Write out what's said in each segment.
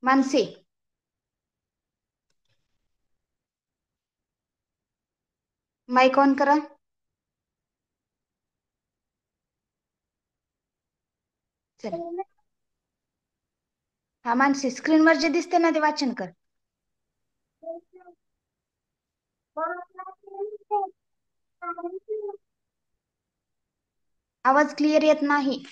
Mansi, mic on करा. चल. हा मानसी, स्क्रीनवर जे दिसते ना ते वाचन कर. आवाज क्लिअर येत नाही.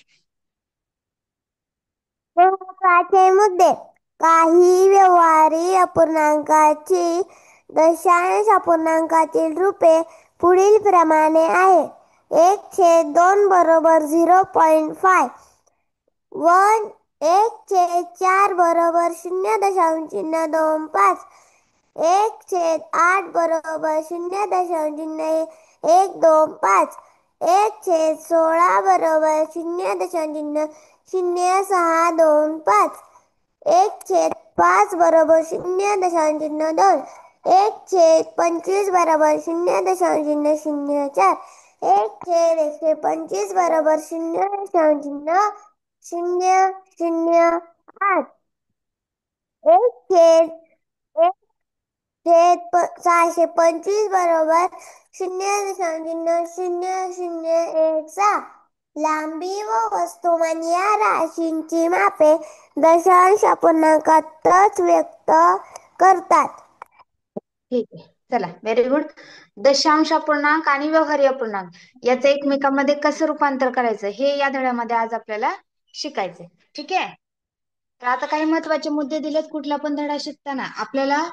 महत्वाचे मुद्दे. काही व्यवहारी अपूर्णांकाची दशांश अपूर्णांकातील रूपे पुढील प्रमाणे आहे. 1/2 बरोबर 0.5, 1/4 बरोबर 0.25, 1/8 बरोबर 0.125, 1/16 बरोबर 0.0625, 1/5 बरोबर 0.2, 1/25 बरोबर 0.04, 1/125 बरोबर 0.008, 625 बरोबर 0.0016. लांबी व वस्तुमान या राशींची मापे दशांश अपूर्णांकातच व्यक्त करतात. ठीक आहे, चला, व्हेरी गुड. दशांश अपूर्णांक आणि व्यवहारी अपूर्णांक याचं एकमेकांमध्ये कसं रूपांतर करायचं हे या धड्यामध्ये आज आपल्याला शिकायचंय. ठीक आहे. तर आता काही महत्वाचे मुद्दे दिलेत. कुठला पण धडा शिकताना आपल्याला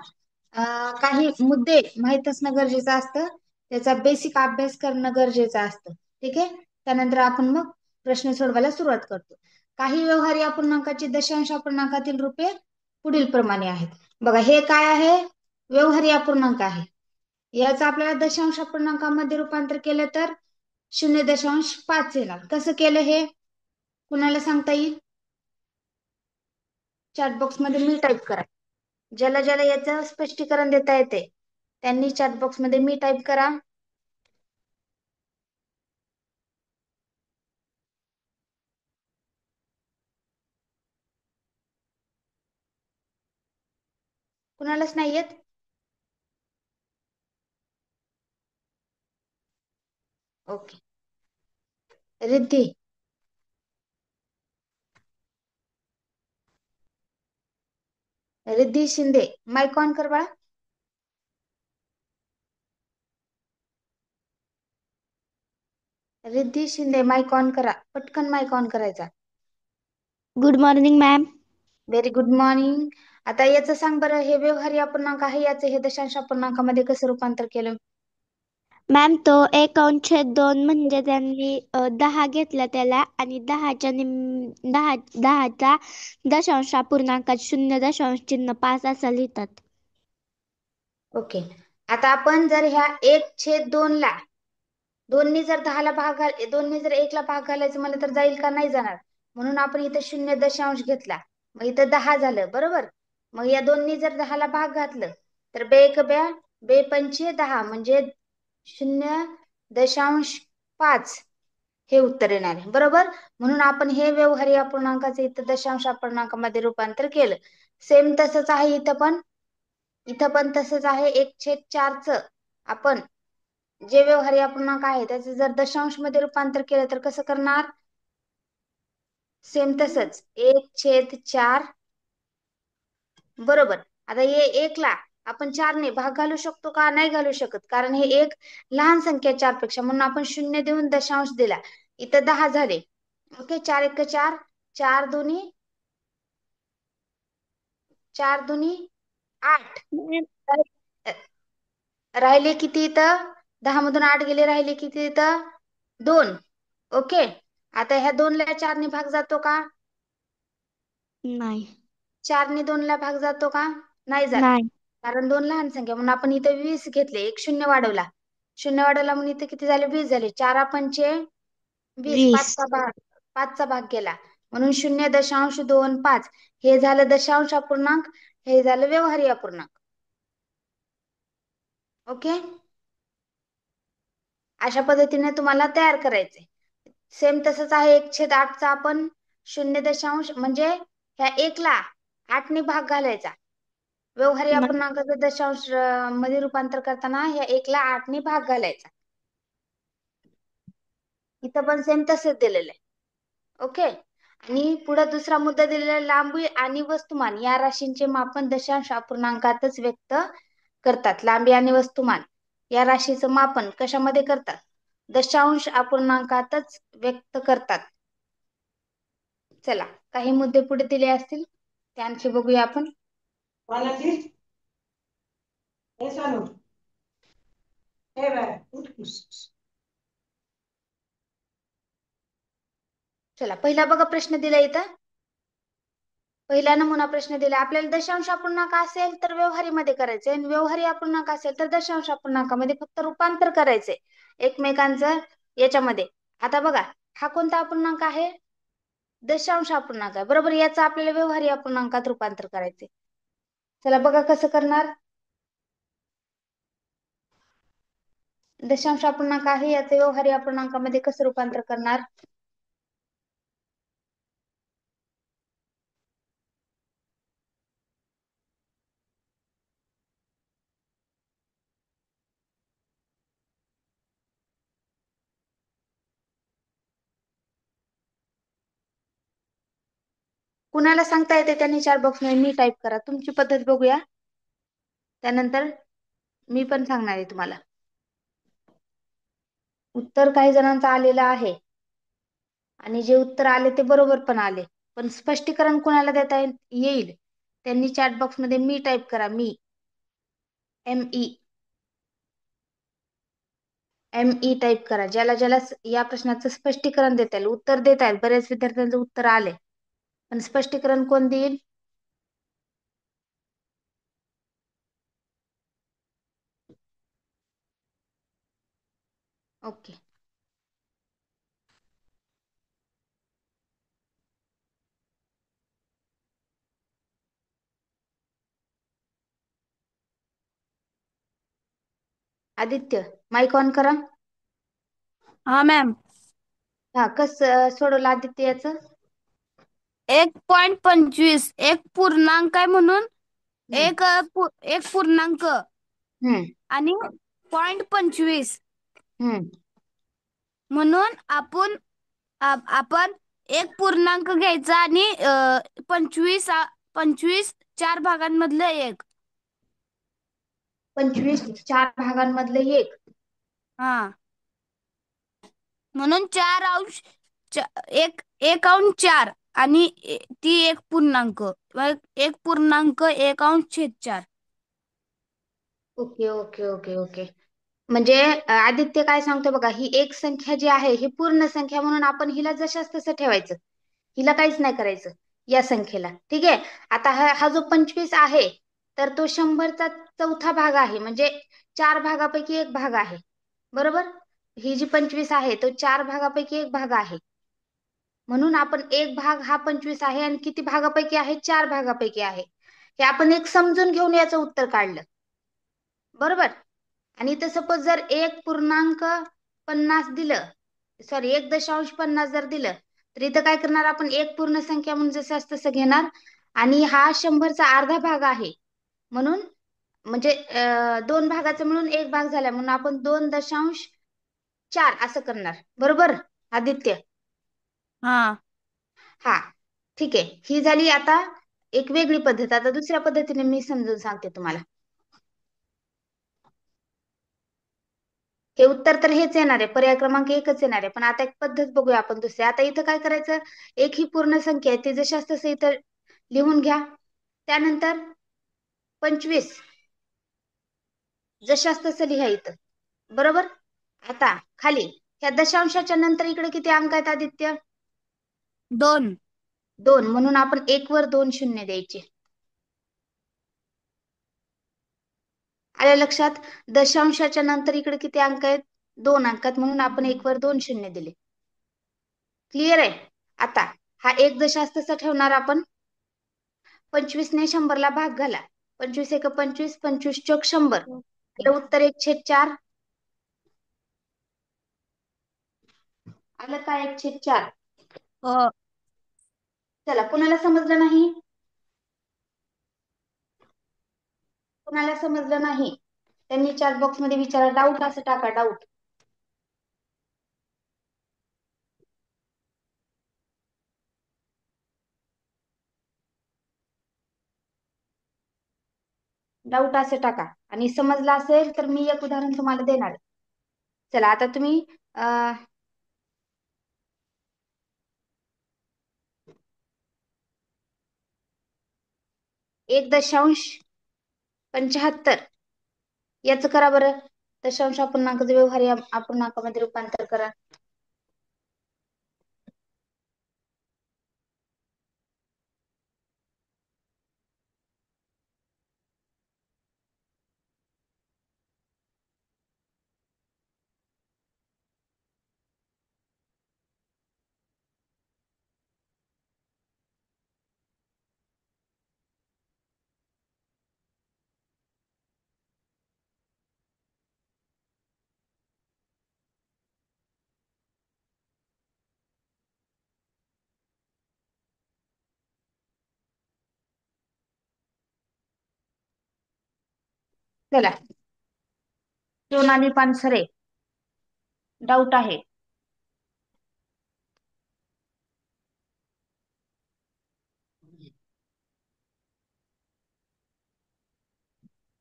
काही मुद्दे माहित असणं गरजेचं असतं. त्याचा बेसिक अभ्यास करणं गरजेचं असतं. ठीक आहे. त्यानंतर आपण मग प्रश्न सोडवायला सुरुवात करतो. काही व्यवहारी अपूर्णांकाची दशांश अपूर्णांकातील रूपे पुढील प्रमाणे आहेत. बघा, हे काय आहे? व्यवहारी अपूर्णांक आहे. याचं आपल्याला दशांश अपूर्णांकामध्ये रूपांतर केलं तर 0.5 येणार. कसं केलं हे कुणाला सांगता येईल? चॅट बॉक्स मध्ये मी टाईप करा. ज्याला ज्याला याचं स्पष्टीकरण देता येते त्यांनी चॅट बॉक्स मध्ये मी टाईप करा. कुणालाच नाही येत? Okay. Riddhi, Riddhi Shinde, mike on कर बाळा. रिद्धी शिंदे, माईक ऑन करा. पटकन माईक ऑन करायचा. Good morning ma'am. Very good morning. आता याचं सांग बरं, हे व्यवहारी अपूर्णांक आहे, याचं हे दशांश अपूर्णांकामध्ये कसं रूपांतर केलं? मॅम, तो 1/2 म्हणजे त्यांनी 10 घेतला त्याला आणि 10चा दशांश अपूर्णांकात 0.5 असं लिहितात. ओके. आता आपण जर ह्या 1/2 ला दोन्ही जर 10ला भाग दोन्ही जर 1ला भाग घालायचं म्हणलं तर जाईल का? नाही जाणार. म्हणून आपण इथं 0 घेतला. मग इथं 10 झालं, बरोबर. मग या दोन्ही जर 10ला भाग घातलं तर बे एक ब्या, बे पंचे 10 म्हणजे 0.5 हे उत्तर येणार आहे, बरोबर. म्हणून आपण हे व्यवहारी अपूर्णांकाचं इथं दशांश अपूर्णांकामध्ये रूपांतर केलं. सेम तसंच आहे इथं पण तसंच आहे. 1/4 आपण जे व्यवहारी अपूर्णांक आहे त्याचे जर दशांश मध्ये रूपांतर केलं तर कसं करणार? सेम तसंच 1/4, बरोबर. आता हे 1ला आपण 4ने भाग घालू शकतो का? नाही घालू शकत, कारण हे एक लहान संख्या 4 पेक्षा, म्हणून आपण 0 देऊन दशांश दिला. इथं 10 झाले. ओके. 4 1 4, 4 2 4 2 8. राहिले किती इथं? 10 मधून 8 गेले, राहिले किती इथं? 2. ओके. आता ह्या 2 ला 4 ने भाग जातो का? नाही. 4 ने 2 ला भाग जातो का? नाही जात, नाही. कारण 2 लहान संख्या. म्हणून आपण इथं 20 घेतले, एक शून्य वाढवला. शून्य वाढवला म्हणून इथं किती झाले? 20 झाले. 4 पंचे 20, 20. पाचचा भाग केला म्हणून 0.25 हे झालं दशांश अपूर्णांक, हे झालं व्यवहारी अपूर्णांक. ओके. अशा पद्धतीने तुम्हाला तयार करायचे. सेम तसंच आहे 1/8चा आपण 0 दशांश म्हणजे ह्या 1ला 8ने भाग घालायचा. व्यवहारी मॅम अपूर्णांकाचं दशांश मध्ये रूपांतर करताना ह्या 1ला 8ने भाग घालायचा. इथं पण सेम तसंच दिलेलं आहे. ओके. आणि पुढे दुसरा मुद्दा दिलेला आहे, लांबी आणि वस्तुमान या राशींचे मापन दशांश अपूर्णांकातच व्यक्त करतात. लांबी आणि वस्तुमान या राशीचं मापन कशामध्ये करतात? दशांश अपूर्णांकातच व्यक्त करतात. चला, काही मुद्दे पुढे दिले असतील ते आणखी बघूया आपण. चला, पहिला बघा प्रश्न दिला इथं. पहिला नमुना प्रश्न दिला आपल्याला. दशांश अपूर्णांक असेल तर व्यवहारीमध्ये करायचे, आणि व्यवहारी अपूर्णांक असेल तर दशांश अपूर्णांकामध्ये फक्त रूपांतर करायचे एकमेकांचं याच्यामध्ये. आता बघा, हा कोणता अपूर्णांक आहे? दशांश अपूर्णांक आहे, बरोबर. याचं आपल्याला व्यवहारी अपूर्णांकात रूपांतर करायचे. चला बघा कसं करणार. दशांश अपूर्णांक आहे, याचं व्यवहारी अपूर्णांकामध्ये कसं रूपांतर करणार? कुणाला सांगता येते त्यांनी चार बॉक्स मध्ये मी टाईप करा. तुमची पद्धत बघूया, त्यानंतर मी पण सांगणार आहे तुम्हाला. उत्तर काही जणांचं आलेलं आहे, आणि जे उत्तर आले ते बरोबर पण आले. पण स्पष्टीकरण कुणाला देता येईल त्यांनी चॅट बॉक्स मध्ये मी टाईप करा. मी ME टाईप करा. ज्याला ज्याला या प्रश्नाचं स्पष्टीकरण देता येईल, उत्तर देता येईल. बरेच विद्यार्थ्यांचं उत्तर आले, पण स्पष्टीकरण कोण देईल? ओके. आदित्य, माईक ऑन करा. हा मॅम. हा, कस सोडवलं आदित्य याचं? 1.25 एक पूर्णांक आहे म्हणून हम्म एक पूर्णांक हम्म आणि 0.25 हम्म म्हणून आपण एक पूर्णांक घ्यायचा आणि 25 चार भागांमधलं एक. 25 चार भागांमधले एक. हा, म्हणून 4 अंश एक अंश 4 आणि ती एक पूर्णांक 1.1/4. Okay okay okay okay. म्हणजे आदित्य काय सांगतो बघा, ही एक संख्या जी आहे ही पूर्ण संख्या म्हणून आपण हिला जशाच तसं ठेवायचं, हिला काहीच नाही करायचं या संख्येला. ठीक आहे. आता हा जो 25 आहे तर तो 100चा चौथा भाग आहे, म्हणजे चार भागापैकी एक भाग आहे, बरोबर. ही जी 25 आहे तो चार भागापैकी एक भाग आहे, म्हणून आपण एक भाग हा 25 आहे, आणि किती भागापैकी आहे? चार भागापैकी आहे. हे आपण एक समजून घेऊन याचं उत्तर काढलं, बरोबर. आणि इथं सपोज जर 1.50 दिलं, सॉरी 1.50 जर दिलं, तर इथं काय करणार आपण? एक पूर्ण संख्या म्हणून जसं तसं घेणार, आणि हा 100चा अर्धा भाग आहे म्हणून, म्हणजे दोन भागाचं मिळून एक भाग झाला म्हणून आपण 2.4 असं करणार, बरोबर आदित्य? हा, हा, ठीक आहे. ही झाली आता एक वेगळी पद्धत. आता दुसऱ्या पद्धतीने मी समजून सांगते तुम्हाला. हे उत्तर तर हेच येणार आहे, पर्याय क्रमांक एकच येणार आहे, पण आता एक पद्धत बघूया आपण दुसरी. आता इथं काय करायचं, एक ही पूर्ण संख्या आहे ती जशाच तसं इथं लिहून घ्या. त्यानंतर 25 जशाच तसं लिहा इथं, बरोबर. आता खाली ह्या दशांशाच्या नंतर इकडे किती अंक आहेत आदित्य? 2. 2, म्हणून आपण 1 वर 2 शून्य द्यायचे. आल्या लक्षात? दशांशाच्या नंतर इकडे किती अंक आहेत? 2 अंक आहेत, म्हणून आपण 1 वर 2 शून्य दिले. क्लिअर आहे? आता हा एक दशांश तसा ठेवणार आपण. 25 ने 100ला भाग घाला. 25 एक 25, 25 चोक 100. उत्तर 1/4. आलं का? 1/4. हो. चला, कुणाला समजलं नाही? कोणाला समजलं नाही त्यांनी चॅट बॉक्स मध्ये विचारा, डाऊट असं टाका, डाऊट. डाऊट असं टाका. आणि समजलं असेल तर मी एक उदाहरण तुम्हाला देणार आहे. चला आता तुम्ही अं, 1.75 याचं करा बरं. दशांश अपूर्णांकाचं व्यवहारी अपूर्णांकामध्ये रूपांतर करा. चला, सोनाली पानसरे डाऊट आहे.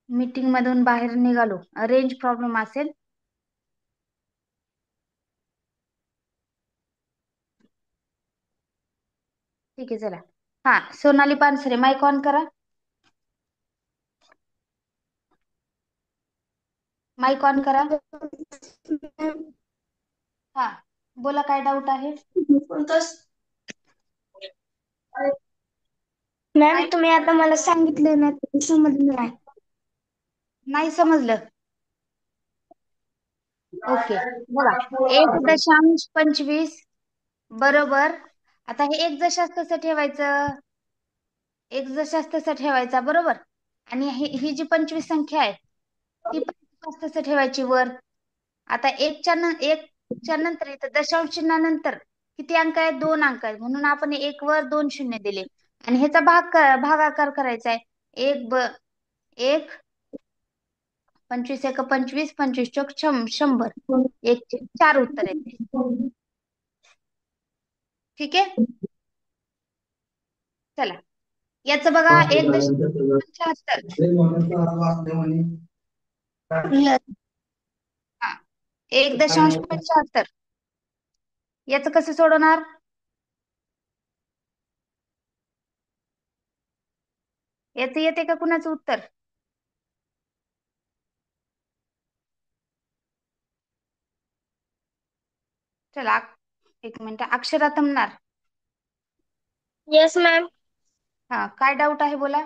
मीटिंग मधून बाहेर निघालो, रेंज प्रॉब्लेम असेल. ठीक आहे, चला. हा, सोनाली पानसरे माईक ऑन करा. माईक ऑन करा. हा, बोला काय डाऊट आहे. मॅम तुम्ही आता मला सांगितले ना ते समजलं नाही. नाही समजलं. ओके, बघा. 1.25 बरोबर. आता हे एक जशास तसं ठेवायचं, एक जशास तसं ठेवायचा, बरोबर. आणि ही जी 25 संख्या आहे ती पण जशास तसं ठेवायची वर. आता एकच्या नंतर इथं दशांश चिन्हानंतर किती अंक आहेत, 2 अंक आहेत, म्हणून आपण एक वर 2 शून्य दिले. आणि ह्याचा भागाकार करायचा आहे. एक 25 एक 25, 25 चोक 100, 1/4 उत्तर येते. ठीक आहे, चला. याचं बघा 1.75. हा, 1.75 याचं कसं सोडवणार. याचं येते का कुणाचं उत्तर. चला, एक मिनिट. अक्षरा तमणार. Yes ma'am. हा, काय डाऊट आहे बोला.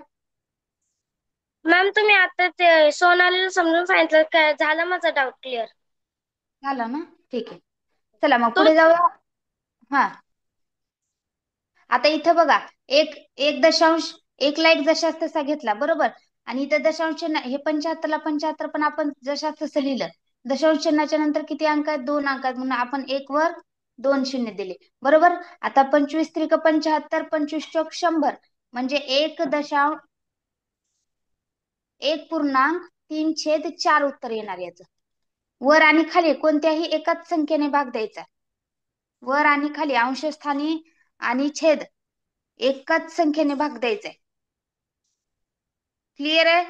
मॅम तुम्ही आता ते सोनालीला समजून सांगितलं काय झालं माझा डाऊट क्लिअर. झाला ना, ठीक आहे. चला मग तुम्ही पुढे जाऊया. हा, आता इथं बघा, एक एक दशांश एकला एक जशास तसा घेतला, बरोबर. आणि इथं दशांश चिन्ह हे 75 ला 75 पण आपण जशास तसं लिहिलं. दशांश चिन्हाच्या नंतर किती अंक आहेत, 2 अंक आहेत, म्हणून आपण एक वर 2 शून्य दिले, बरोबर. आता 25 त्रिक 75, 25 चोक 100, म्हणजे 1.3/4 उत्तर येणार याचं. वर आणि खाली कोणत्याही एकाच संख्येने भाग द्यायचा. वर आणि खाली अंशस्थानी आणि छेद एकाच संख्येने भाग द्यायचा. क्लिअर आहे.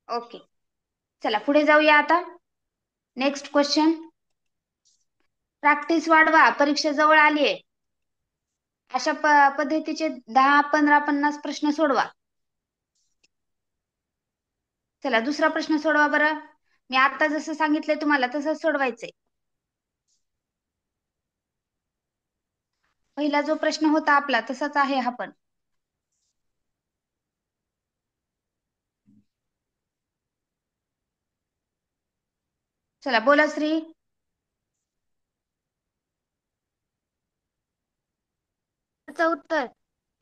ओके, चला पुढे जाऊया. आता नेक्स्ट क्वेश्चन. प्रॅक्टिस वाढवा, परीक्षा जवळ आली आहे. अशा पद्धतीचे 10, 15, 50 प्रश्न सोडवा. चला दुसरा प्रश्न सोडवा बरं. मी आता जसं सांगितलंय तुम्हाला तसंच सोडवायचंय. पहिला जो प्रश्न होता आपला तसाच आहे हा पण. चला बोला श्री. उत्तर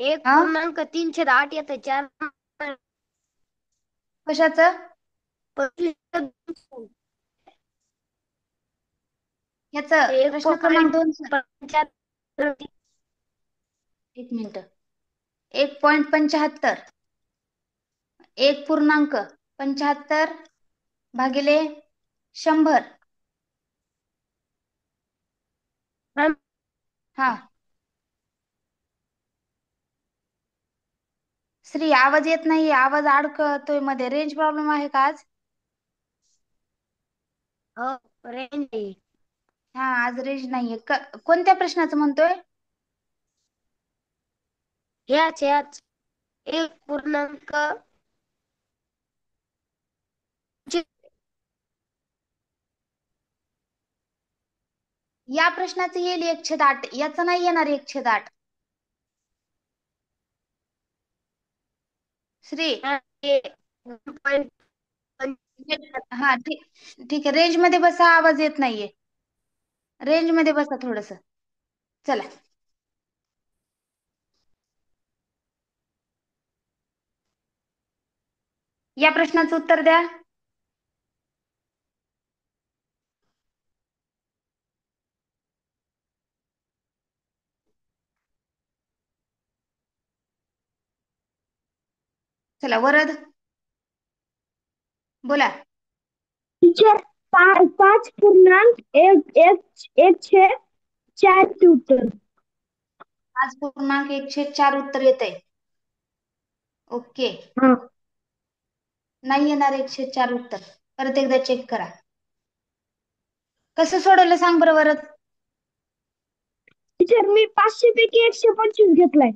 एक हा, पूर्णांक 3/8 येतं. 4 कशाचं. याचं एक प्रश्न क्रमांक 2. 75. एक मिनिट. 1.75 एक पूर्णांक 75 भागिले 100. मॅम हा श्री, आवाज येत नाहीये, आवाज अडकतोय मध्ये. रेंज प्रॉब्लेम आहे का आज? रेंज आहे. हा आज रेंज नाहीये. कोणत्या प्रश्नाचं म्हणतोय? ह्याच 1 पूर्णांक या प्रश्नाचं येईल 1/8, याचं नाही येणार 1/8. श्री, हा ठीक, ठीक आहे. रेंज मध्ये बसा, आवाज येत नाहीये. रेंज मध्ये बसा थोडस. चला, या प्रश्नाचं उत्तर द्या. चला वरद बोला. टीचर 5.114 उत्तर. 5.1/4 उत्तर येत आहे. ओके, हा नाही येणार 1/4 उत्तर. परत एकदा चेक करा. कसं सोडवलं सांग बरं वरद. टीचर मी 500 पैकी 125 घेतलाय.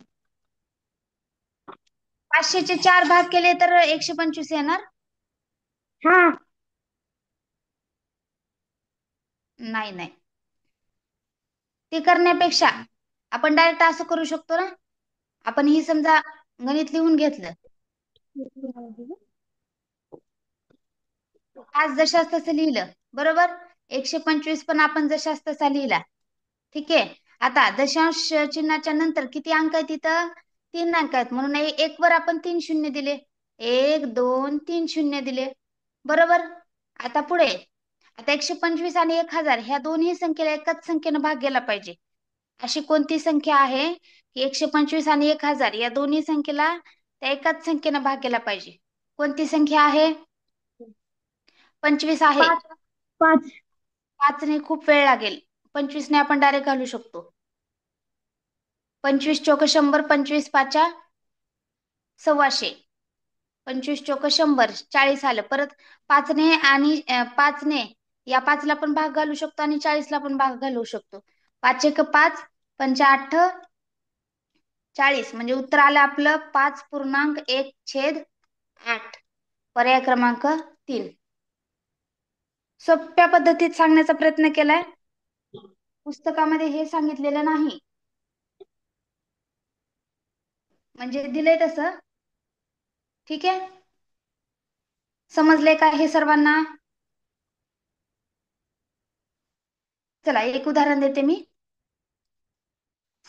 500चे 4 भाग केले तर 125 येणार? हा नाही नाही, ते करण्यापेक्षा आपण डायरेक्ट असं करू शकतो ना. आपण ही समजा गणित लिहून घेतलं, आज जशास तसं लिहिलं, बरोबर. 125 पण आपण जशास तसा लिहिला. ठीक आहे. आता दशांश चिन्हाच्या नंतर किती अंक आहेत तिथं? 3 अंक आहेत, म्हणून 1 वर आपण 3 शून्य दिले. 1 2 3 शून्य दिले, बरोबर. आता पुढे, आता 125 आणि 1000 ह्या दोन्ही संख्येला एकाच संख्येनं भाग गेला पाहिजे. अशी कोणती संख्या आहे की 125 आणि 1000 या दोन्ही संख्येला त्या एकाच संख्येनं भाग गेला पाहिजे? कोणती संख्या आहे? 25 आहे. 5 5 ने खूप वेळ लागेल. 25 ने आपण डायरेक्ट घालू शकतो. 25 चोक 100, 25 पाचा 125. 25 चोक 100, 40 आलं. परत 5 ने आणि 5 ने या 5 ला पण भाग घालू शकतो आणि 40 ला पण भाग घालू शकतो. 5 एक 5, 5 8 40, म्हणजे उत्तर आलं आपलं 5.1/8. पर्याय क्रमांक 3. सोप्या पद्धतीत सांगण्याचा प्रयत्न केलाय. पुस्तकामध्ये हे सांगितलेलं नाही, म्हणजे दिलंय तसं. ठीक आहे, समजले का हे सर्वांना? चला एक उदाहरण देते मी.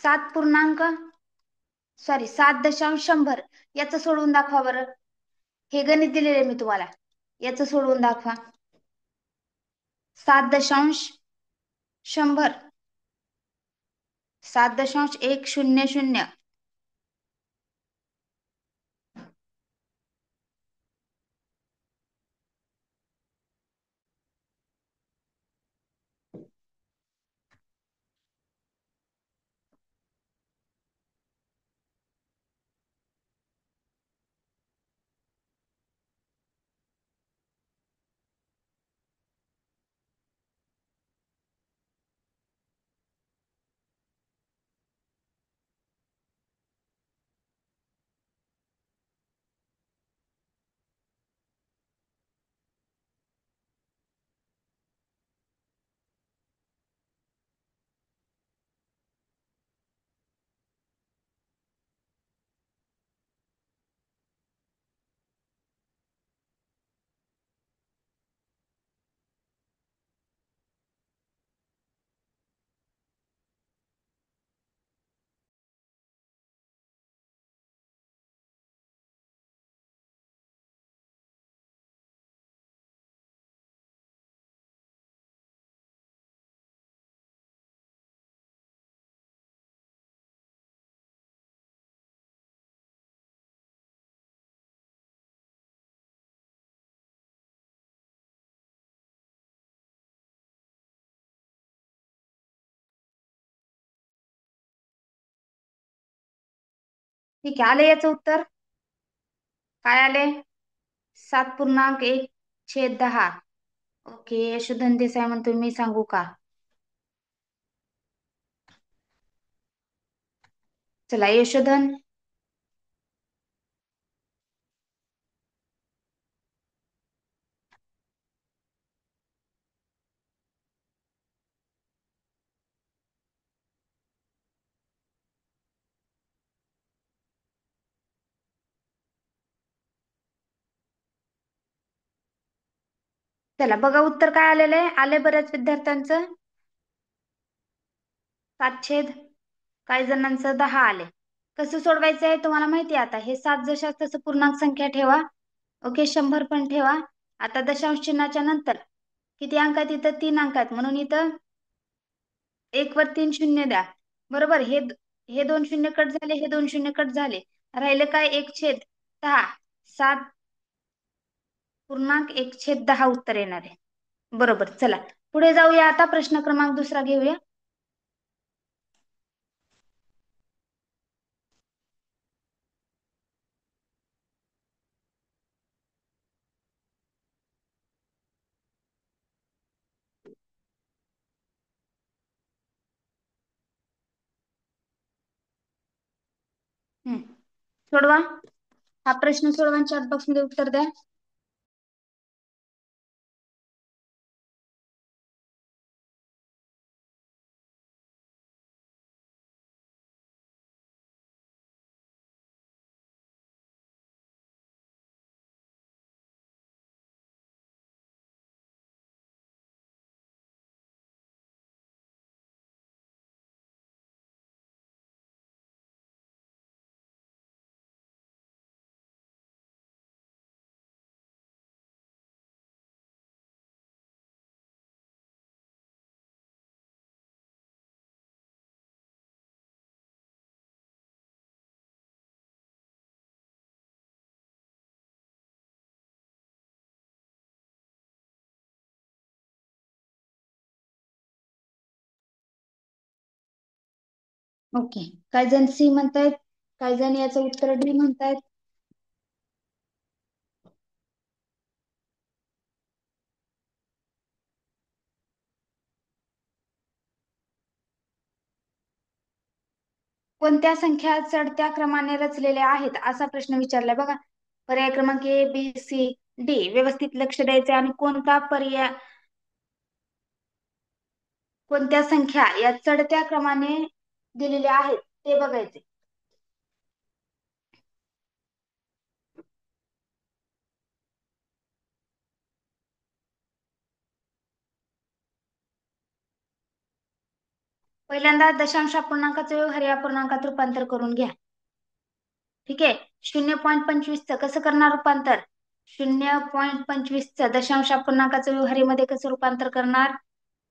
7.100 याचं सोडवून दाखवा बरं. हे गणित दिलेले मी तुम्हाला, याचं सोडवून दाखवा. 7.100 7.100. ठीक आहे, आले याचं उत्तर. काय आले? 7,1/10. ओके, यशोधन देसाई म्हणतो मी सांगू का? चला यशोधन. चला बघा उत्तर काय आलेलं आहे. आले बऱ्याच विद्यार्थ्यांचं 7 छेद काही जणांचं 10 आले. कसं सोडवायचं आहे तुम्हाला माहिती आहे. आता हे 7 जशाच तसं पूर्णांक संख्या ठेवा. ओके, 100 पण ठेवा. आता दशांश चिन्हाच्या नंतर किती अंक आहेत? इथं 3 अंक आहेत, म्हणून इथं 1 वर 3 शून्य द्या. बरोबर, हे 2 शून्य कट झाले, हे 2 शून्य कट झाले. राहिले काय? 1/10. 7,1/10 उत्तर येणार आहे. बरोबर. चला पुढे जाऊया. आता प्रश्न क्रमांक दुसरा घेऊया. सोडवा हा प्रश्न, सोडवा, चॅट बॉक्स मध्ये उत्तर द्या. ओके, काही जण सी म्हणतायत, काही जण याचं उत्तर डी म्हणतायत. कोणत्या संख्या चढत्या क्रमाने रचलेल्या आहेत असा प्रश्न विचारलाय बघा. पर्याय क्रमांक ए, बी, सी, डी व्यवस्थित लक्ष द्यायचे आणि कोणता पर्याय, कोणत्या संख्या या चढत्या क्रमाने दिलेल्या आहेत ते बघायचे. पहिल्यांदा दशांश अपूर्णांकाचं व्यवहारी अपूर्णांकात रूपांतर करून घ्या. ठीक आहे, 0.25चं कसं करणार रूपांतर? 0.25चं दशांश अपूर्णांकाचं व्यवहारीमध्ये कसं रूपांतर करणार?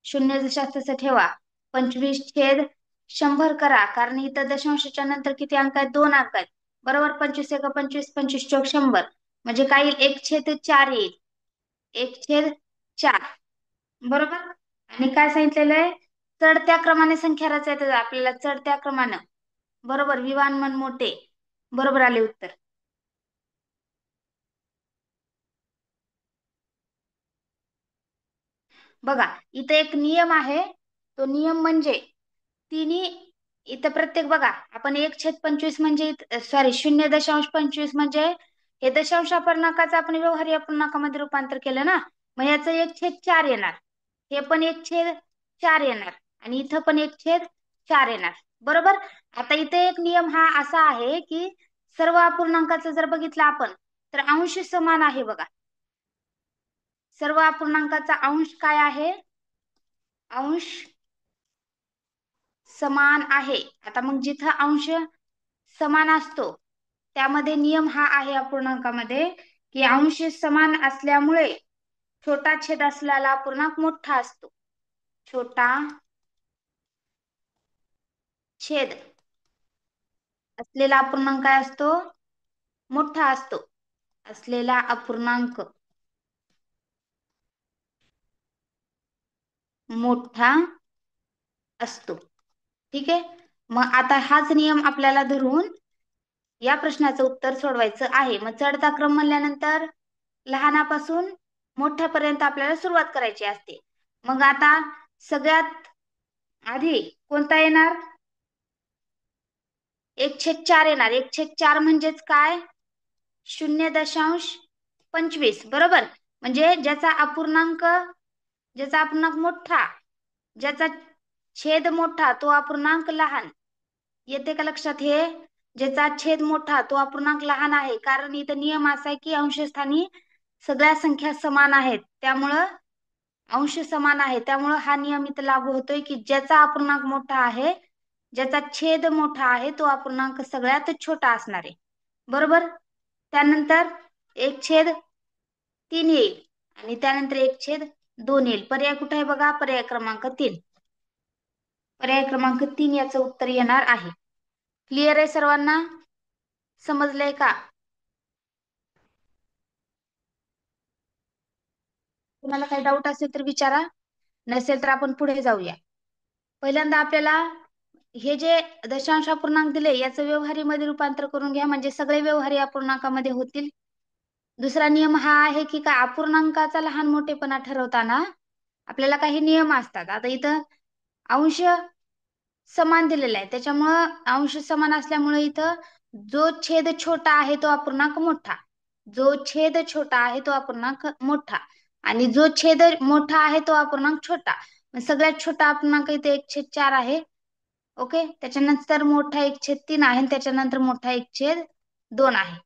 0 जशास तसं ठेवा. 25/100 करा, कारण इथं दशांशाच्या नंतर किती अंक आहेत? 2 अंक आहेत. बरोबर, 25 एक 25, 25 चौक 100, म्हणजे काय येईल? 1/4 येईल. 1/4. बरोबर. आणि काय सांगितलेलं आहे? चढत्या क्रमाने संख्या रचायचं आपल्याला, चढत्या क्रमानं. बरोबर, विवान मन मोठे. बरोबर आले उत्तर. बघा इथं एक नियम आहे. तो नियम म्हणजे तिन्ही इथं प्रत्येक, बघा आपण 1/25 म्हणजे, सॉरी 0.25 म्हणजे हे दशांश अपूर्णांकाचं आपण व्यवहारी अपूर्णांकामध्ये रूपांतर केलं ना, मग याचं 1/4 येणार. हे पण 1/4 येणार आणि इथं पण 1/4 येणार. बरोबर. आता इथे एक नियम हा असा आहे की सर्व अपूर्णांकाचं जर बघितलं आपण तर अंश समान आहे. बघा सर्व अपूर्णांकाचा अंश काय आहे? अंश समान आहे. आता मग जिथं अंश समान असतो त्यामध्ये नियम हा आहे अपूर्णांकामध्ये की अंश समान असल्यामुळे छोटा छेद असलेला अपूर्णांक मोठा असतो. छोटा छेद असलेला अपूर्णांक काय असतो? मोठा असतो. असलेला अपूर्णांक मोठा असतो. ठीक आहे, मग आता हाच नियम आपल्याला धरून या प्रश्नाचं उत्तर सोडवायचं आहे. मग चढता क्रम म्हणल्यानंतर लहानापासून मोठ्यापर्यंत आपल्याला सुरुवात करायची असते. मग आता सगळ्यात आधी कोणता येणार? 1/4 येणार. 1/4 म्हणजेच काय? 0.25 बरोबर. म्हणजे ज्याचा अपूर्णांक मोठा, ज्याचा छेद मोठा तो अपूर्णांक लहान. येते का लक्षात हे? ज्याचा छेद मोठा तो अपूर्णांक लहान आहे, कारण इथं नियम असा आहे की अंशस्थानी सगळ्या संख्या समान आहेत, त्यामुळं अंश समान आहे, त्यामुळं हा नियम इथं लागू होतोय की ज्याचा अपूर्णांक मोठा आहे, ज्याचा छेद मोठा आहे तो अपूर्णांक सगळ्यात छोटा असणार आहे. बरोबर. त्यानंतर 1/3 येईल आणि त्यानंतर 1/2 येईल. पर्याय कुठे आहे बघा? पर्याय क्रमांक 3. पर्याय क्रमांक 3 याचं उत्तर येणार आहे. क्लिअर आहे सर्वांना? समजलंय का? तुम्हाला काही डाऊट असेल तर विचारा, नसेल तर आपण पुढे जाऊया. पहिल्यांदा आपल्याला हे जे दशांश अपूर्णांक दिले याचं व्यवहारी मध्ये रूपांतर करून घ्या, म्हणजे सगळे व्यवहारी अपूर्णांकामध्ये होतील. दुसरा नियम हा आहे की का अपूर्णांकाचा लहान मोठेपणा ठरवताना आपल्याला काही नियम असतात. आता इथं अंश समान दिलेला आहे, त्याच्यामुळं अंश समान असल्यामुळे इथं जो छेद छोटा आहे तो अपूर्णांक मोठा, जो छेद छोटा आहे तो अपूर्णांक मोठा, आणि जो छेद मोठा आहे तो अपूर्णांक छोटा. सगळ्यात छोटा अपूर्णांक इथे 1/4 आहे. ओके. त्याच्यानंतर मोठा 1/3 आहे आणि त्याच्यानंतर मोठा 1/2 आहे.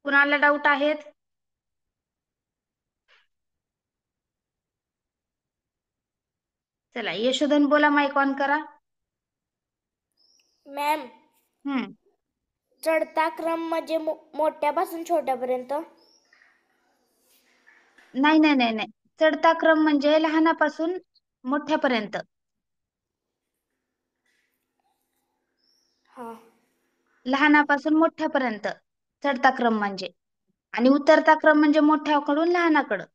कुणाला डाऊट आहेत? चला यशोधन बोला, माईक ऑन करा. मॅम, चढता क्रम म्हणजे मोठ्यापासून छोट्यापर्यंत? नाही नाही नाही नाही, चढता क्रम म्हणजे लहानापासून मोठ्यापर्यंत. हा. लहानापासून मोठ्यापर्यंत चढता क्रम म्हणजे, आणि उतरता क्रम म्हणजे मोठ्याकडून लहानाकडं.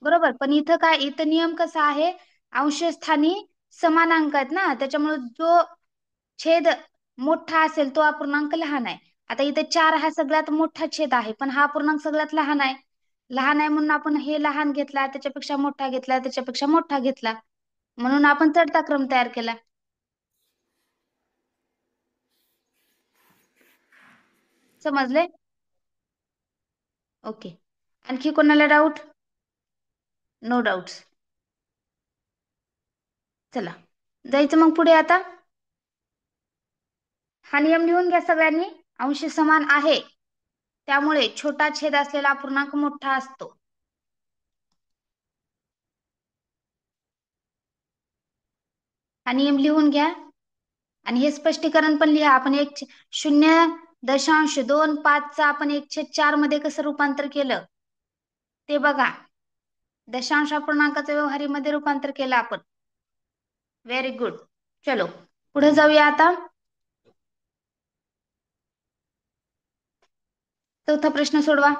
बरोबर. पण इथं काय, इथं नियम कसा आहे, अंशस्थानी समान अंक आहेत ना, त्याच्यामुळे जो छेद मोठा असेल तो अपूर्णांक लहान आहे. आता इथे 4 हा सगळ्यात मोठा छेद आहे, पण हा अपूर्णांक सगळ्यात लहान आहे. लहान आहे म्हणून आपण हे लहान घेतला, त्याच्यापेक्षा मोठा घेतला, त्याच्यापेक्षा मोठा घेतला, म्हणून आपण चढता क्रम तयार केला. समजले? ओके. आणखी कोणाला डाऊट? No doubts. चला जायचं मग पुढे. आता हा नियम लिहून घ्या सगळ्यांनी. अंश समान आहे त्यामुळे छोटा छेद असलेला अपूर्णांक मोठा असतो. हा नियम लिहून घ्या आणि हे स्पष्टीकरण पण लिहा. आपण 0.25 आपण 1/4 मध्ये कसं रूपांतर केलं ते बघा. दशांश अपूर्णांकाचं व्यवहारी मध्ये रूपांतर केलं आपण. Very good. चलो पुढे जाऊया. आता चौथा प्रश्न सोडवा.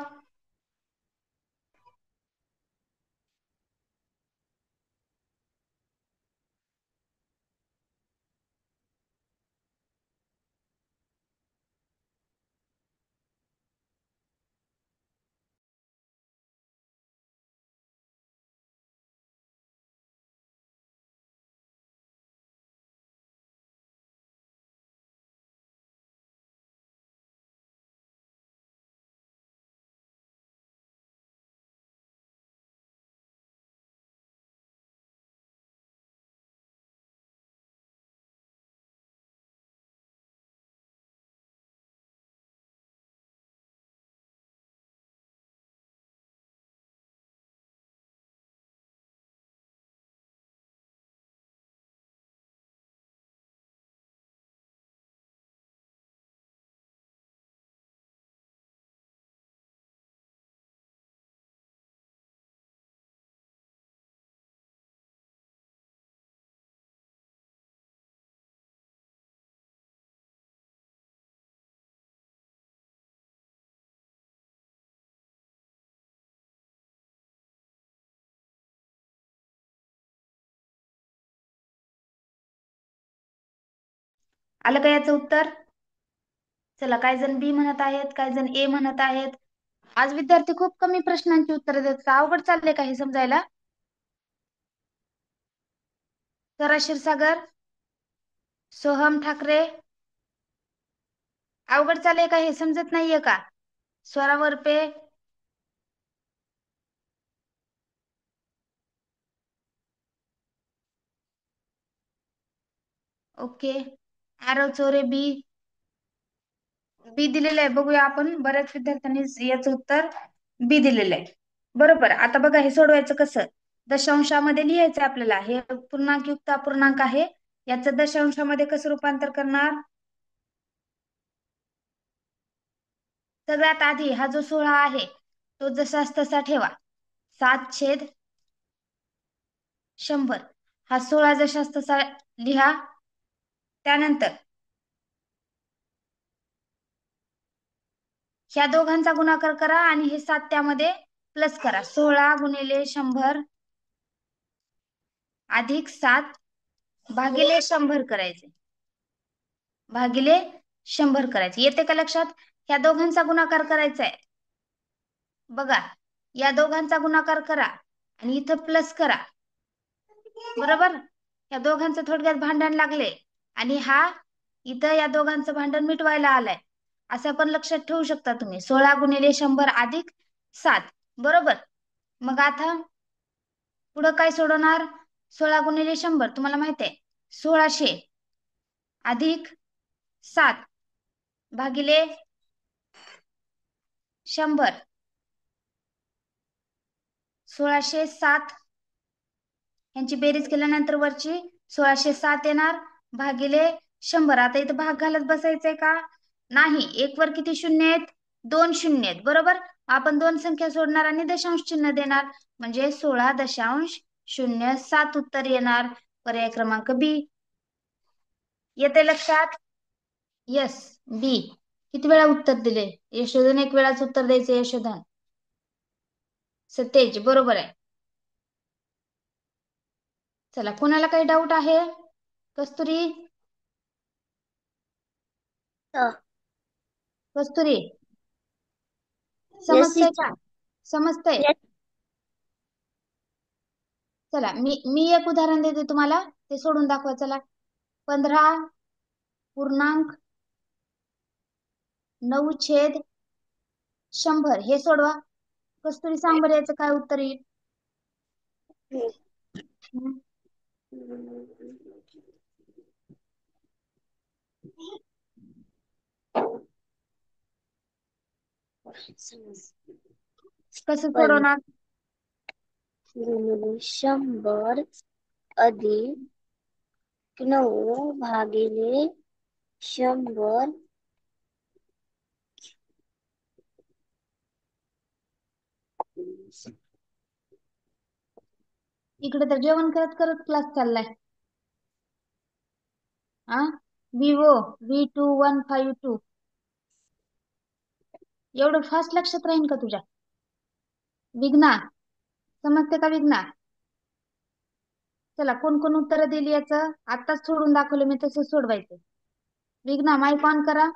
आलं का याचं उत्तर? चला, काही जण बी म्हणत आहेत, काही जण ए म्हणत आहेत. आज विद्यार्थी खूप कमी प्रश्नांची उत्तर देतात. अवघड चाललंय का हे समजायला? स्वरा क्षीरसागर, सोहम ठाकरे, अवघड चाललंय का हे समजत नाहीये का? स्वरा वरपे, ओके. आरव चोरे बी दिलेलं आहे. बघूया आपण, बऱ्याच विद्यार्थ्यांनी याचं उत्तर बी दिलेलं आहे. बरोबर. आता बघा हे सोडवायचं कसं. दशांशामध्ये लिहायचं आपल्याला. हे पूर्णांक युक्त अपूर्णांक आहे, याचं दशांशामध्ये कसं रूपांतर करणार? सगळ्यात आधी हा जो 16 आहे तो जसाच तसा ठेवा. 7/100 हा 16 जसाच तसा लिहा. त्यानंतर ह्या दोघांचा गुणाकार करा आणि हे 7 त्यामध्ये प्लस करा. 16 गुणिले 100 अधिक 7 भागिले 100 करायचे. भागिले 100 करायचे. येते का लक्षात? ह्या दोघांचा गुणाकार करायचा आहे. बघा, या दोघांचा गुणाकार करा आणि इथं प्लस करा. बरोबर. या दोघांचं थोडक्यात भांडण लागले आणि हा इथं या दोघांचं भांडण मिटवायला आलाय, असं पण लक्षात ठेवू शकता तुम्ही. 16 गुणिले 100 अधिक 7. बरोबर. मग आता पुढं काय सोडवणार? 16 गुणिले 100 तुम्हाला माहिती आहे 1600 अधिक 7 भागिले 100. 1607 यांची बेरीज केल्यानंतर वरची 1607 येणार भागिले 100. आता इथं भाग घालत बसायचंय का? नाही. एक वर किती शून्य आहेत? 2 शून्य आहेत. बरोबर. आपण 2 संख्या सोडणार आणि दशांश चिन्ह देणार, म्हणजे 16.07 उत्तर येणार. पर्याय क्रमांक बी. येते लक्षात? यस, बी. किती वेळा उत्तर दिले? यशोधन एक वेळाच उत्तर द्यायचं. यशोधन सतेज बरोबर आहे. चला, कोणाला काही डाऊट आहे? कस्तुरी, कस्तुरी समजतंय का? समजतंय? चला, मी एक उदाहरण देते तुम्हाला, ते सोडून दाखवा. चला, 15.9/100 हे सोडवा. कस्तुरी सांग बरं याचं काय उत्तर येईल? कसं सोडवणार? 100 अधिक 9 भागिले 100 इकडे तर जेवण करत करत क्लास चाललाय. विवो V2152 एवढं फास्ट लक्षात राहील का तुझ्या? विघ्ना समजते का? विघ्ना, चला, कोण कोण उत्तर दिली याचं आताच सोडून दाखवलं मी, तसं सोडवायचं. विघ्ना माईक ऑन करा.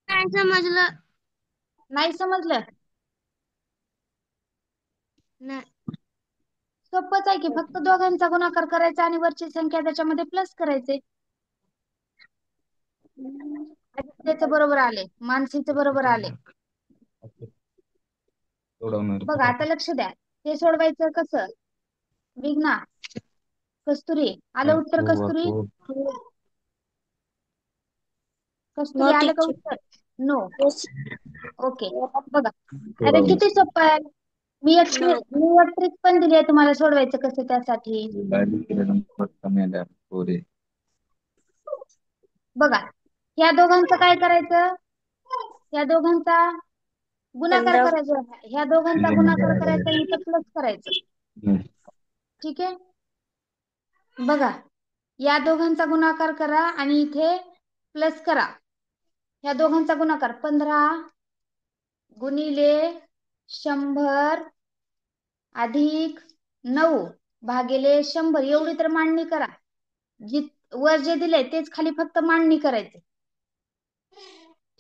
काय समजलं? नाही समजलं? नाही. सोपंच आहे की, फक्त दोघांचा गुणाकार करायचा आणि वरची संख्या त्याच्यामध्ये प्लस करायचे. त्याचं बरोबर आले, मानसीचं बरोबर आले. बघा आता लक्ष द्या, हे सोडवायचं कसं? विघ्ना, कस्तुरी आलं उत्तर? कस्तुरी, कस्तुरी आलं का उत्तर? नो. ओके. बघा, अरे किती सोपं आहे. मी एक ट्रिक पण दिली आहे तुम्हाला सोडवायचं कसं त्यासाठी. बघा, या दोघांचं काय करायचं? या दोघांचा गुणाकार करायचा. ह्या दोघांचा गुणाकार करायचा, इथं प्लस करायचं. ठीक आहे. बघा, या दोघांचा गुणाकार करा आणि इथे प्लस करा. या दोघांचा गुणाकार 15 गुणिले 100 अधिक 9 भागिले 100 एवढी तर मांडणी करा. वर जे दिले तेच खाली फक्त मांडणी करायचे.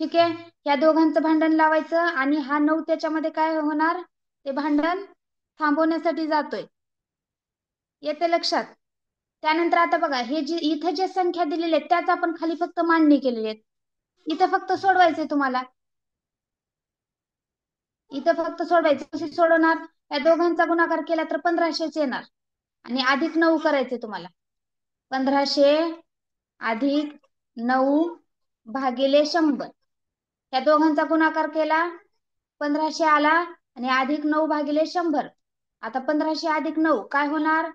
ठीक आहे, या दोघांचं भांडण लावायचं आणि हा 9 त्याच्यामध्ये काय होणार, ते भांडण थांबवण्यासाठी जातोय. येते लक्षात? त्यानंतर आता बघा, हे जे इथं ज्या संख्या दिलेल्या आहेत त्याच आपण खाली फक्त मांडणी केलेली आहे. इथं फक्त सोडवायचंय तुम्हाला. इथं फक्त सोडवायचं. कशी सोडवणार? या दोघांचा गुणाकार केला तर 1500च येणार आणि अधिक 9 करायचे तुम्हाला. 1500 अधिक 9 भागिले 100. या दोघांचा गुणाकार केला, 1500 आला आणि अधिक 9 भागिले 100. आता 1500 अधिक 9 काय होणार?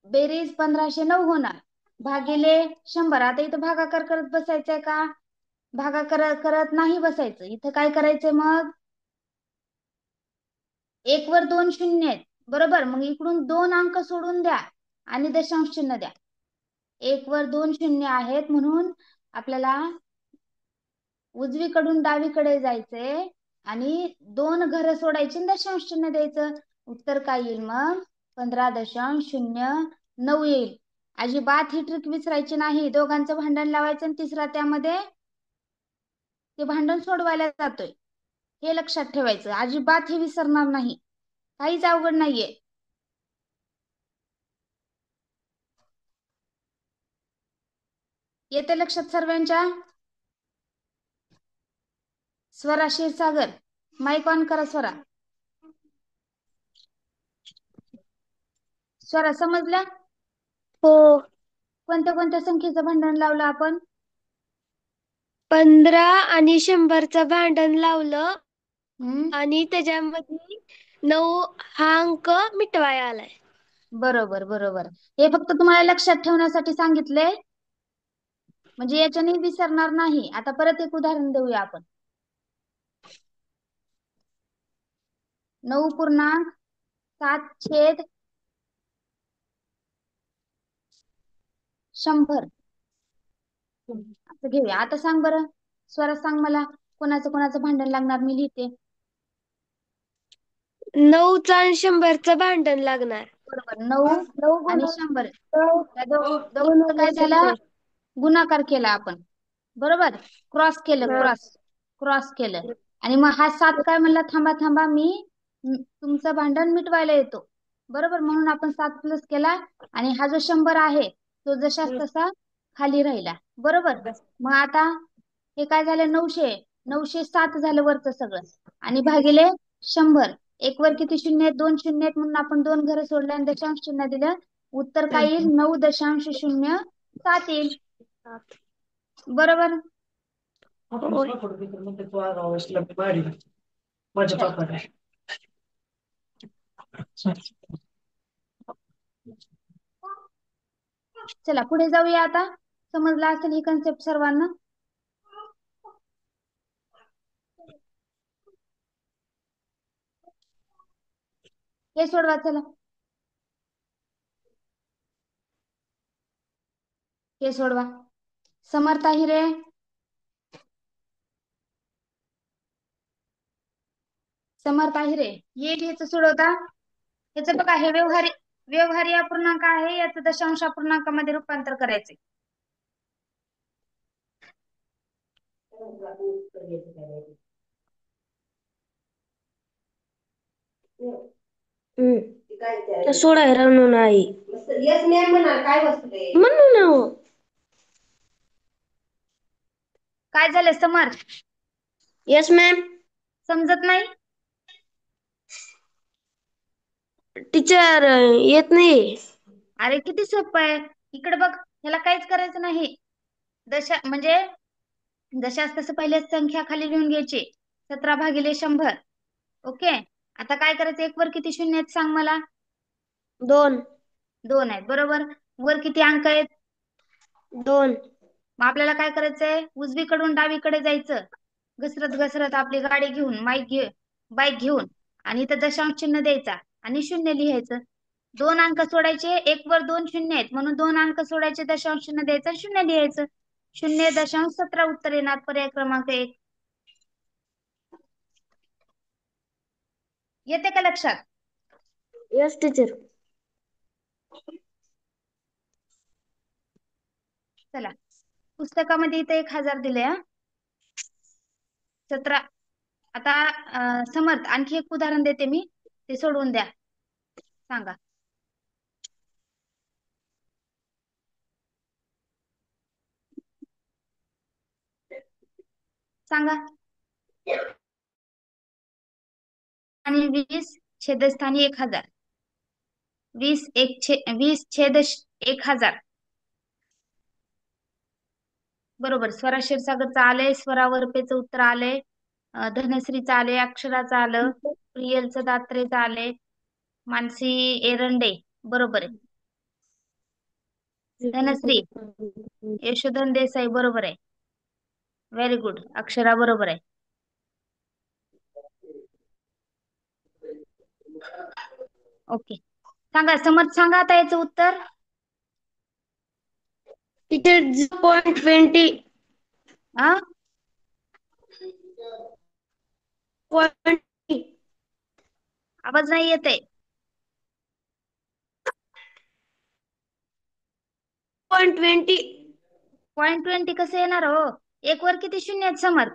बेरीज 1509 होणार भागिले 100. आता इथं भागाकार करत बसायचंय का? भागाकार करत नाही बसायचं. इथं काय करायचंय मग? 1 वर 2 शून्य आहेत बरोबर. मग इकडून 2 अंक सोडून द्या आणि दशांश चिन्ह द्या. 1 वर 2 शून्य आहेत म्हणून आपल्याला उजवीकडून डावीकडे जायचंय आणि 2 घर सोडायची, दशांश चिन्ह द्यायचं. उत्तर काय येईल मग? 15.09 येईल. अजिबात ही ट्रिक विसरायची नाही. दोघांचं भांडण लावायचं आणि तिसरा त्यामध्ये ते भांडण सोडवायला जातोय, हे लक्षात ठेवायचं. अजिबात हे विसरणार नाही. काहीच अवघड नाहीये. येते लक्षात सर्वांच्या? स्वरा क्षीरसागर, माईक ऑन करा. स्वरा समजल्या? हो. कोणत्या कोणत्या संख्येचं भांडण लावलं आपण? 15 आणि 100चं भांडण लावलं आणि त्याच्यामध्ये 9 हा अंक मिटवाया आलाय. बरोबर बरोबर. हे फक्त तुम्हाला लक्षात ठेवण्यासाठी सांगितले, म्हणजे याच्याने विसरणार नाही. आता परत एक उदाहरण देऊया आपण. 9.7/100 असं घेऊया. आता सांग बरं स्वरा, सांग मला कोणाचं कोणाचं भांडण लागणार, मी लिहिते. 9चं आणि 100चं भांडण लागणार. बरोबर. 9 आणि 100 दोघांचं काय झालं? गुणाकार केला आपण बरोबर. क्रॉस केलं, क्रॉस केलं आणि मग हा 7 काय म्हणला? थांबा थांबा, मी तुमचं भांडण मिटवायला येतो बरोबर. म्हणून आपण 7 प्लस केला आणि हा जो 100 आहे तो जशाच तसा खाली राहिला बरोबर. मग आता हे काय झालं? 907 झालं वरचं सगळं आणि भागिले 100. 1 वर किती शून्य आहेत? 2 शून्य आहेत म्हणून आपण 2 घर सोडले आणि दशांश चिन्ह दिलं. उत्तर काय येईल? 9.07 येईल बरोबर. चला पुढे जाऊया. आता समजला असेल ही कन्सेप्ट सर्वांना. हे सोडवा चला. हे सोडवा. समर्थ हिरे, समर्थ हिरे, ये घ्यायचं सोडवता. याचं बघा, हे व्यवहारी अपूर्णांक आहे, याचं दशांश अपूर्णांकामध्ये रूपांतर करायचे. सोडायला नाही म्हणून काय झालं समर्थ? Yes ma'am. समजत नाही? टीचर येत नाही. अरे किती सोपं आहे. इकडे बघ, ह्याला काहीच करायचं नाही. म्हणजे जशाच तसं पहिले संख्या खाली लिहून घ्यायची. 17/100. ओके. आता काय करायचं? 1 वर किती शून्य आहेत सांग मला? 2 आहेत बरोबर. वर किती अंक आहेत? 2. मग आपल्याला काय करायचंय? उजवीकडून डावीकडे जायचं, घसरत घसरत आपली गाडी घेऊन, बाईक घेऊन आणि इथं दशांश चिन्ह द्यायचा आणि शून्य लिहायचं. 2 अंक सोडायचे. 1 वर 2 शून्य आहेत म्हणून 2 अंक सोडायचे, दशांश चिन्ह द्यायचं, शून्य लिहायचं. 0.17 उत्तर येणार. पर्याय क्रमांक 1. येते का लक्षात? Yes teacher. चला, पुस्तकामध्ये इथे 1,000 दिले हा. 17. आता समर्थ, आणखी एक उदाहरण देते मी, ते सोडवून द्या. सांगा. सांगा. आणि 20 छेदस्थानी 1,000. 20 छेद 1,000. बरोबर. स्वरा क्षीरसागरचं आलंय, स्वरा वरपेचं उत्तर आलंय, धनश्रीचं आलंय, अक्षराचं आलं, प्रियलचं दात्रेचं आलंय, मानसी एरंडे बरोबर आहे. धनश्री यशोधन देसाई बरोबर आहे. Very good. अक्षरा बरोबर आहे. ओके. सांगा समर्थ, सांगा आता याचं उत्तर. टीचर 0.20. हा, आवाज नाही येत आहे. 0.20. 0.20 कसं येणार हो? एक वर किती शून्य आहेत समर्थ?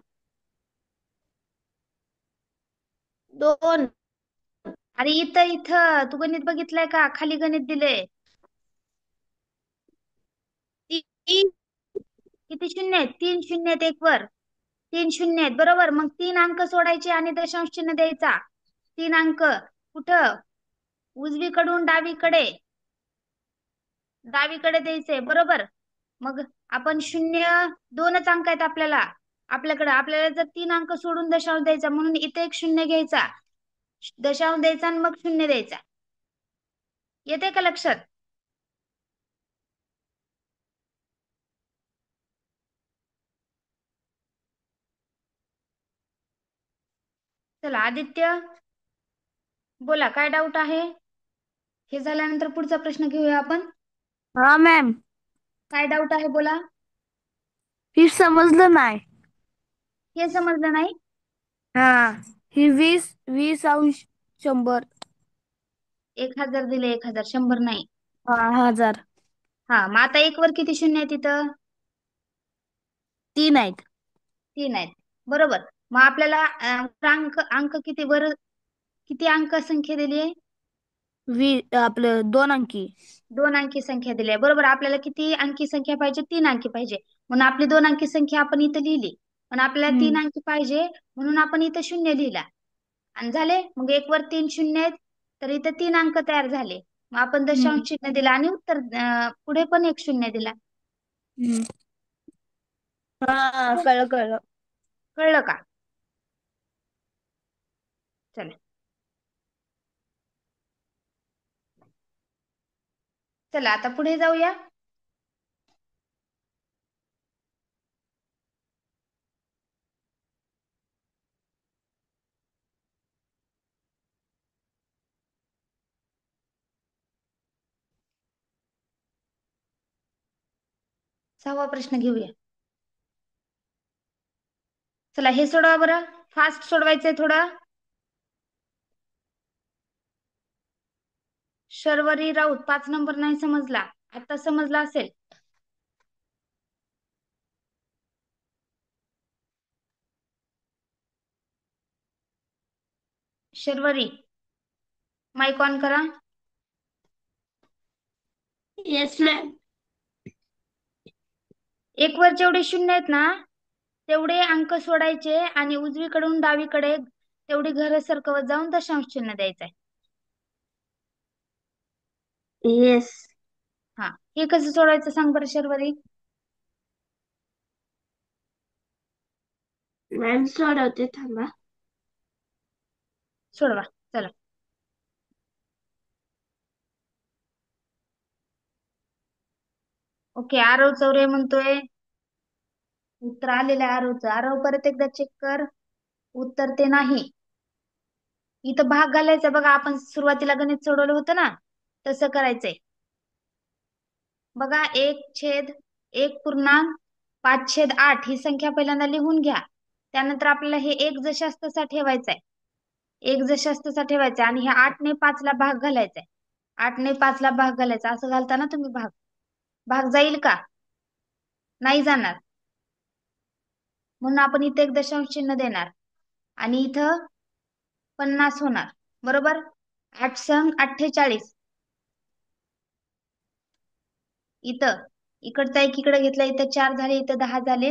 2. अरे इथं तू गणित बघितलंय का? खाली गणित दिलंय. 3. किती शून्य आहेत? 3 शून्य आहेत एक वर. 3 शून्य आहेत बरोबर. मग 3 अंक सोडायचे आणि दशांश चिन्ह द्यायचा. 3 अंक कुठं? उजवीकडून डावीकडे. डावीकडे द्यायचे बरोबर. मग आपण 2च अंक आहेत आपल्याला जर 3 अंक सोडून दशांश द्यायचा, म्हणून इथे एक शून्य घ्यायचा, दशांश द्यायचा आणि मग शून्य द्यायचा. येते का लक्षात? चला आदित्य बोला, काय डाऊट आहे? हे झाल्यानंतर पुढचा प्रश्न घेऊया आपण. हा मॅम. काय डाऊट आहे बोला. हे समजलं नाही. हे समजलं नाही? हा, ही 20 अंश 100. 1,000 दिले. 1,000, 100 नाही. 1000. हा, मग आता एक वर किती शून्य आहे तिथं? 3 आहेत. 3 आहेत बरोबर. मग आपल्याला अंक किती वर, किती अंक संख्या दिली आहे? आपलं 2 अंकी. 2 अंकी संख्या दिली आहे बरोबर. आपल्याला किती अंकी संख्या पाहिजे? 3 अंकी पाहिजे. म्हणून आपली 2 अंकी संख्या आपण इथं लिहिली. पण आपल्याला 3 अंकी पाहिजे, म्हणून आपण इथं शून्य लिहिला. आणि झाले. मग एक वर 3 शून्य आहेत, तर इथं 3 अंक तयार झाले. मग आपण दशांश चिन्ह दिला आणि उत्तर पुढे पण एक शून्य दिला. हा, कळलं. कळलं का? चला चला आता पुढे जाऊया. सहावा प्रश्न घेऊया. चला हे सोडवा बरं. फास्ट सोडवायचंय थोडं. शर्वरी राऊत 5 नंबर नाही समजला, आता समजला असेल. शर्वरी माइक ऑन करा. Yes ma'am. एक वर जेवढे शून्य आहेत ना, तेवढे अंक सोडायचे आणि उजवीकडून डावीकडे तेवढी घर सरकवत जाऊन दशांश चिन्ह द्यायचंय. येस. हा, हे कसं सोडवायचं सांग बरं शर्वरी. मॅम सोडवते, थांबा. सोडवा चला. ओके, आरव चौरे म्हणतोय उत्तर आलेलं आहे आरवचं. आरव परत एकदा चेक कर, उत्तर ते नाही. इथं भाग घालायचा बघा, आपण सुरुवातीला गणित सोडवलं होतं ना, तसं करायचंय बघा. 1/1.5/8 ही संख्या पहिल्यांदा लिहून घ्या. त्यानंतर आपल्याला हे 1 जशास तसा ठेवायचंय. 1 जशास तसा ठेवायचा आणि हे 8 ने 5 ला भाग घालायचाय. 8 ने 5 ला भाग घालायचा. असं घालताना तुम्ही भाग जाईल का? नाही जाणार, म्हणून आपण इथे एक दशांश चिन्ह देणार आणि इथं 50 होणार. बरोबर. 8 संग 48. इथं इकडचा एक इकडे घेतला, इथं 4 झाले, इथं 10 झाले.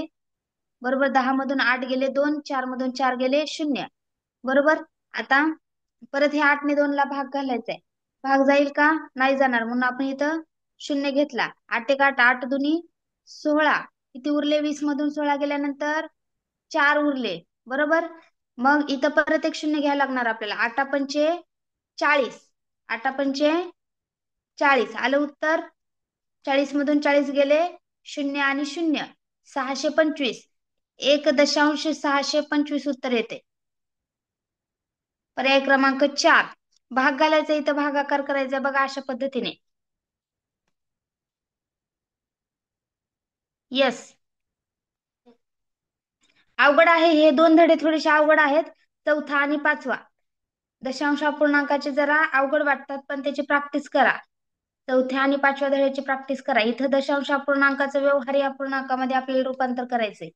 बरोबर. 10 मधून 8 गेले 2, 4 मधून 4 गेले 0. बरोबर. आता परत हे 8 ने 2 ला भाग घालायचा आहे. भाग जाईल का? नाही जाणार, म्हणून आपण इथं 0 घेतला. 8 एक 8, 8 दुनी 16. किती उरले? 20 मधून 16 गेल्यानंतर 4 उरले. बरोबर. मग इथं परत एक 0 घ्यायला लागणार आपल्याला. 8 पंचे 40. 8 पंचे 40. आलं उत्तर. 40 मधून 40 गेले 0 आणि 0, 625. 1.625 उत्तर येते. पर्याय क्रमांक 4. भाग घालायचा, इथं भागाकार करायचा बघा अशा पद्धतीने. यस. अवघड आहे हे 2 धडे, थोडेसे अवघड आहेत. 4था आणि 5वा दशांश अपूर्णांकाचे जरा अवघड वाटतात, पण त्याची प्रॅक्टिस करा. 4थ्या आणि 5व्या धड्याची प्रॅक्टिस करा. इथं दशांश अपूर्णांकाचं व्यवहारी अपूर्णांकामध्ये आपल्याला रूपांतर करायचंय.